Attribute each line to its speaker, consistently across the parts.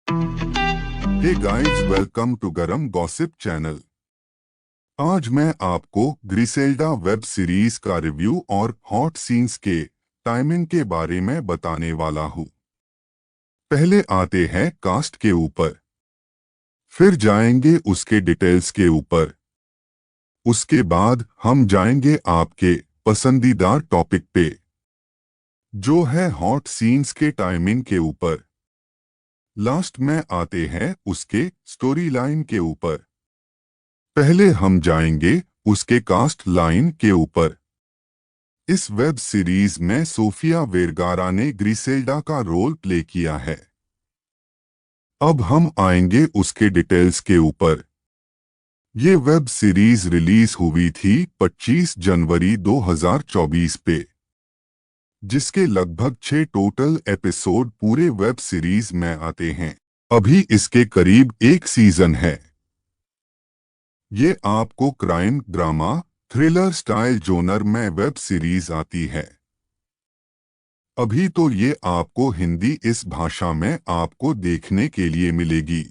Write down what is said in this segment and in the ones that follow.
Speaker 1: Hey guys, welcome to गरम gossip channel. आज मैं आपको ग्रिसेल्डा वेब सीरीज का रिव्यू और हॉट सीन्स के टाइमिंग के बारे में बताने वाला हूँ। पहले आते हैं कास्ट के ऊपर, फिर जाएंगे उसके डिटेल्स के ऊपर, उसके बाद हम जाएंगे आपके पसंदीदा टॉपिक पे, जो है हॉट सीन्स के टाइमिंग के ऊपर। लास्ट में आते हैं उसके स्टोरी लाइन के ऊपर। पहले हम जाएंगे उसके कास्ट लाइन के ऊपर। इस वेब सीरीज में सोफिया वेरगारा ने ग्रिसेल्डा का रोल प्ले किया है। अब हम आएंगे उसके डिटेल्स के ऊपर। ये वेब सीरीज रिलीज हुई थी 25 जनवरी 2024 पे, जिसके लगभग 6 टोटल एपिसोड पूरे वेब सीरीज में आते हैं। अभी इसके करीब एक सीजन है। ये आपको crime drama thriller style genre में वेब सीरीज आती है। अभी तो ये आपको हिंदी इस भाषा में आपको देखने के लिए मिलेगी।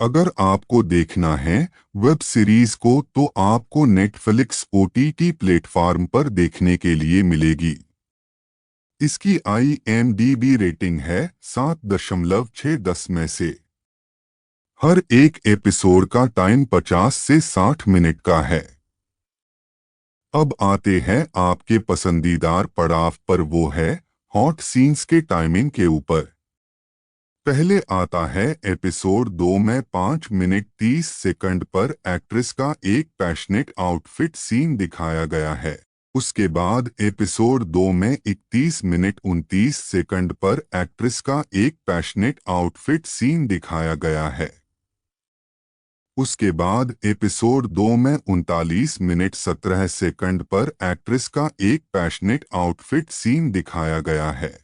Speaker 1: अगर आपको देखना है वेब सीरीज को तो आपको नेटफ्लिक्स OTT प्लेटफॉर्म पर देखने के लिए मिलेगी। इसकी IMDb रेटिंग है 7.6 में से। हर एक एपिसोड का टाइम 50 से 60 मिनट का है। अब आते हैं आपके पसंदीदार पड़ाव पर, वो है हॉट सीन्स के टाइमिंग के ऊपर। पहले आता है एपिसोड 2 में 5 मिनट 30 सेकंड पर एक्ट्रेस का एक पैशनेट आउटफिट सीन दिखाया गया है। उसके बाद एपिसोड 2 में 31 मिनट 29 सेकंड पर एक्ट्रेस का एक पैशनेट आउटफिट सीन दिखाया गया है। उसके बाद एपिसोड 2 में 39 मिनट 17 सेकंड पर एक्ट्रेस का एक पैशनेट आउटफिट सीन दिखाया गया है।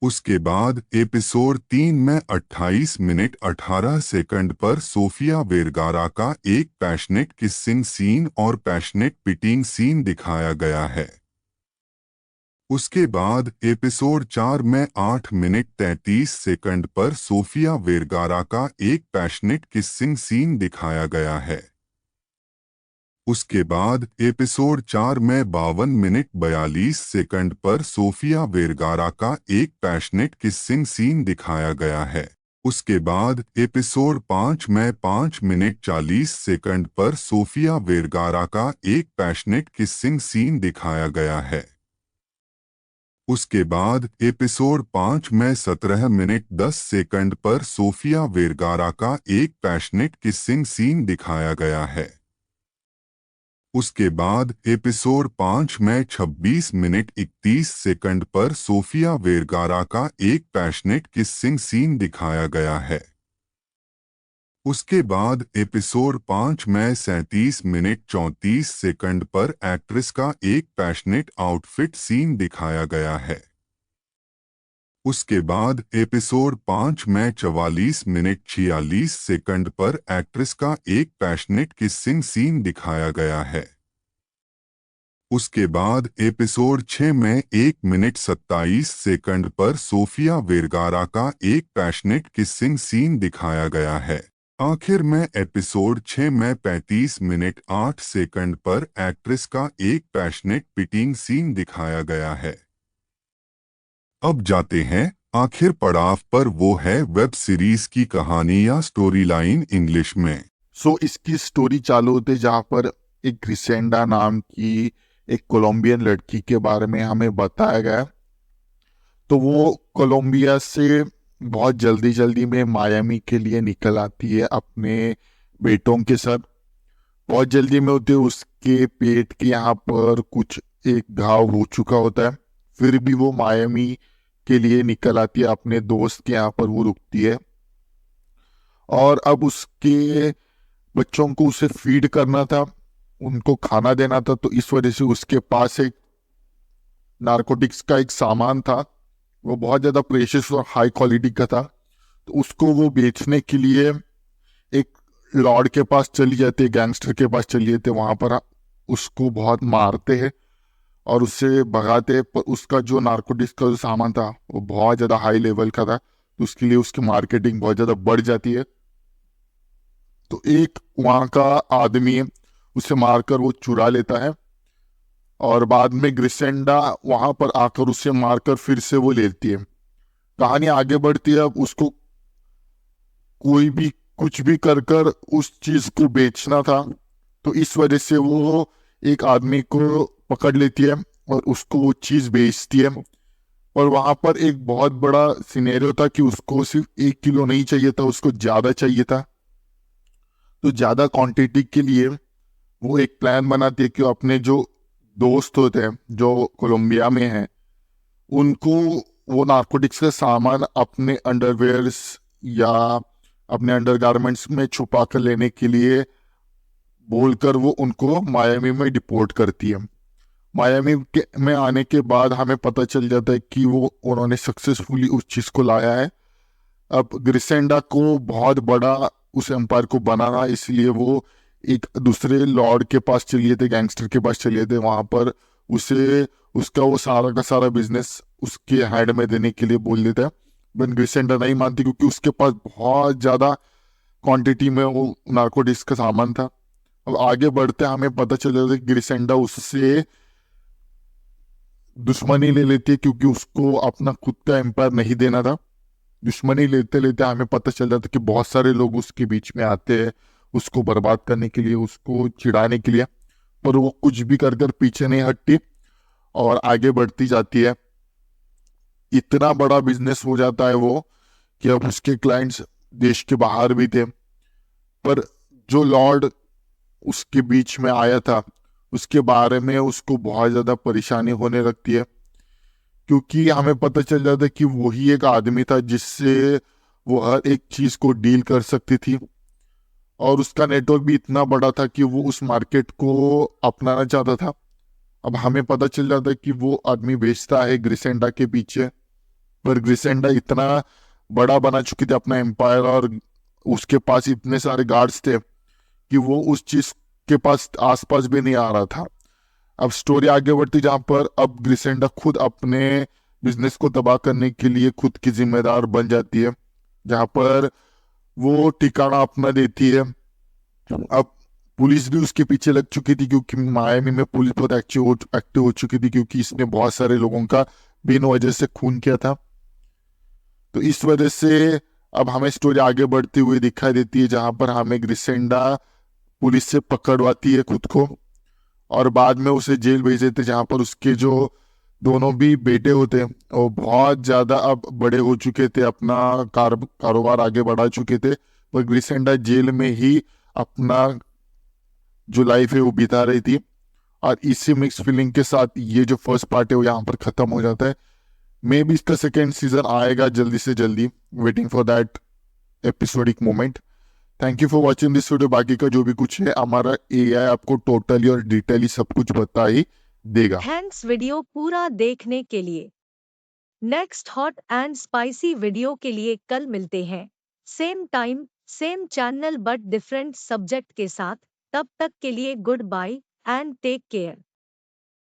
Speaker 1: उसके बाद एपिसोड 3 में 28 मिनट 18 सेकंड पर सोफिया वेरगारा का एक पैशनेट किसिंग सीन और पैशनेट पिटिंग सीन दिखाया गया है। उसके बाद एपिसोड 4 में 8 मिनट 33 सेकंड पर सोफिया वेरगारा का एक पैशनेट किसिंग सीन दिखाया गया है। उसके बाद एपिसोड 4 में 52 मिनट 42 सेकंड पर सोफिया वेरगारा का एक पैशनेट किसिंग सीन दिखाया गया है। उसके बाद एपिसोड 5 में 5 मिनट 40 सेकंड पर सोफिया वेरगारा का एक पैशनेट किसिंग सीन दिखाया गया है। उसके बाद एपिसोड 5 में 17 मिनट 10 सेकंड पर सोफिया वेरगारा का एक पैशनेट किसिंग सीन दिखाया गया है। उसके बाद एपिसोड 5 में 26 मिनट 31 सेकंड पर सोफिया वेरगारा का एक पैशनेट किसिंग सीन दिखाया गया है। उसके बाद एपिसोड 5 में 37 मिनट 34 सेकंड पर एक्ट्रेस का एक पैशनेट आउटफिट सीन दिखाया गया है। उसके बाद एपिसोड 5 में 44 मिनट 46 सेकंड पर एक्ट्रेस का एक पैशनेट किसिंग सीन दिखाया गया है। उसके बाद एपिसोड 6 में 1 मिनट 27 सेकंड पर सोफिया वेरगारा का एक पैशनेट किसिंग सीन दिखाया गया है। आखिर में एपिसोड 6 में 35 मिनट 8 सेकंड पर एक्ट्रेस का एक पैशनेट पिटिंग सीन दिखाया गया है। अब जाते हैं आखिर पड़ाव पर, वो है वेब सीरीज की कहानी या स्टोरी लाइन इंग्लिश में।
Speaker 2: इसकी स्टोरी चालू होते जहाँ पर एक ग्रिसेंडा नाम की एक कोलंबियन लड़की के बारे में हमें बताया गया। तो वो कोलंबिया से बहुत जल्दी जल्दी में मायामी के लिए निकल आती है अपने बेटों के साथ। बहुत जल्दी में होते उसके पेट के यहाँ पर कुछ एक घाव हो चुका होता है, फिर भी वो मायामी के लिए निकल आती है। अपने दोस्त के यहाँ पर वो रुकती है और अब उसके बच्चों को उसे फीड करना था, उनको खाना देना था। तो इस वजह से उसके पास एक नारकोटिक्स का एक सामान था, वो बहुत ज़्यादा प्रेशियस और हाई क्वालिटी का था। तो उसको वो बेचने के लिए एक लॉर्ड के पास चली जाती है, गैंगस्टर के पास चली जाती है। वहाँ पर उसको बहुत मारते हैं और उससे भगाते हैं। पर उसका जो नारकोटिक्स का जो सामान था वो बहुत ज़्यादा हाई लेवल का था, तो उसके लिए उसकी मार्केटिंग बहुत ज़्यादा बढ़ जाती है। तो एक वहाँ का आदमी उसे मारकर वो चुरा लेता है और बाद में ग्रिसेंडा वहां पर आकर उसे मारकर फिर से वो लेती है। कहानी आगे बढ़ती है। अब उसको कोई भी कुछ भी कर कर उस चीज को बेचना था, तो इस वजह से वो एक आदमी को पकड़ लेती है और उसको वो चीज बेचती है। और वहां पर एक बहुत बड़ा सिनेरियो था कि उसको सिर्फ 1 किलो नहीं चाहिए था, उसको ज्यादा चाहिए था। तो ज्यादा क्वांटिटी के लिए वो एक प्लान बनाती है कि वो अपने जो दोस्त होते हैं जो कोलंबिया में हैं, उनको वो नार्कोटिक्स का सामान अपने अंडरवेयर्स या अपने अंडरगारमेंट्स में छुपा कर लेने के लिए बोलकर वो उनको मायामी में डिपोर्ट करती है। मायामी के में आने के बाद हमें पता चल जाता है कि वो उन्होंने सक्सेसफुली उस चीज को लाया है। अब ग्रिसेंडा को बहुत बड़ा उस एम्पायर को बनाना, इसलिए वो एक दूसरे लॉर्ड के पास चलिए थे, गैंगस्टर के पास चलिए थे। वहां पर उसे उसका वो सारा का सारा बिजनेस उसके हैंड में देने के लिए बोल देता है। बट ग्रिसेंडा नहीं मानती क्योंकि उसके पास बहुत ज्यादा क्वांटिटी में वो नार्कोटिक्स का सामान था। अब आगे बढ़ते हमें पता चल जाता है कि ग्रिसेंडा उससे दुश्मनी ले लेती है क्योंकि उसको अपना खुद का एम्पायर नहीं देना था। दुश्मनी लेते लेते हमें पता चल जाता है कि बहुत सारे लोग उसके बीच में आते हैं उसको बर्बाद करने के लिए, उसको चिढ़ाने के लिए, पर वो कुछ भी कर कर पीछे नहीं हटती और आगे बढ़ती जाती है। इतना बड़ा बिजनेस हो जाता है वो कि अब उसके क्लाइंट्स देश के बाहर भी थे। पर जो लॉर्ड उसके बीच में आया था उसके बारे में उसको बहुत ज्यादा परेशानी होने लगती है, क्योंकि हमें पता चल जाता है कि वही एक आदमी था जिससे वो हर एक चीज को डील कर सकती थी। और उसका नेटवर्क भी इतना बड़ा था कि वो उस मार्केट को अपनाना चाहता था। अब हमें पता चल जाता है कि वो आदमी बेचता है ग्रिसेंडा के पीछे, पर ग्रिसेंडा इतना बड़ा बना चुकी थी अपना एम्पायर और उसके पास इतने सारे गार्ड्स थे कि वो उस चीज के पास आसपास भी नहीं आ रहा था। अब स्टोरी आगे बढ़ती जहां पर अब ग्रिसेंडा खुद अपने बिजनेस को तबाह करने के लिए खुद की जिम्मेदार बन जाती है, जहां पर वो ठिकाना अपना देती है। अब पुलिस भी उसके पीछे लग चुकी थी क्योंकि मायामी में पुलिस बहुत एक्टिव हो चुकी थी क्योंकि इसने बहुत सारे लोगों का बिन वजह से खून किया था। तो इस वजह से अब हमें स्टोरी आगे बढ़ती हुई दिखाई देती है जहां पर हमें ग्रिसेंडा पुलिस से पकड़वाती है खुद को और बाद में उसे जेल भेज देते जहां पर उसके जो दोनों भी बेटे होते हैं वो बहुत ज्यादा अब बड़े हो चुके थे, अपना कारोबार आगे बढ़ा चुके थे। पर ग्रिसेंडा जेल में ही अपना जो लाइफ है वो बिता रही थी। और इसी मिक्स फीलिंग के साथ ये जो फर्स्ट पार्ट है वो यहाँ पर खत्म हो जाता है। मे बी इसका सेकेंड सीजन आएगा जल्दी से जल्दी, waiting for that episodic moment. Thank you for watching this video. बाकी का जो भी कुछ है हमारा एआई आपको टोटली और डिटेली सब कुछ बता ही देगा।
Speaker 3: थैंक्स वीडियो पूरा देखने के लिए। Next hot and spicy video के लिए कल मिलते हैं, same time same channel but different subject के साथ। तब तक के लिए good bye and take care.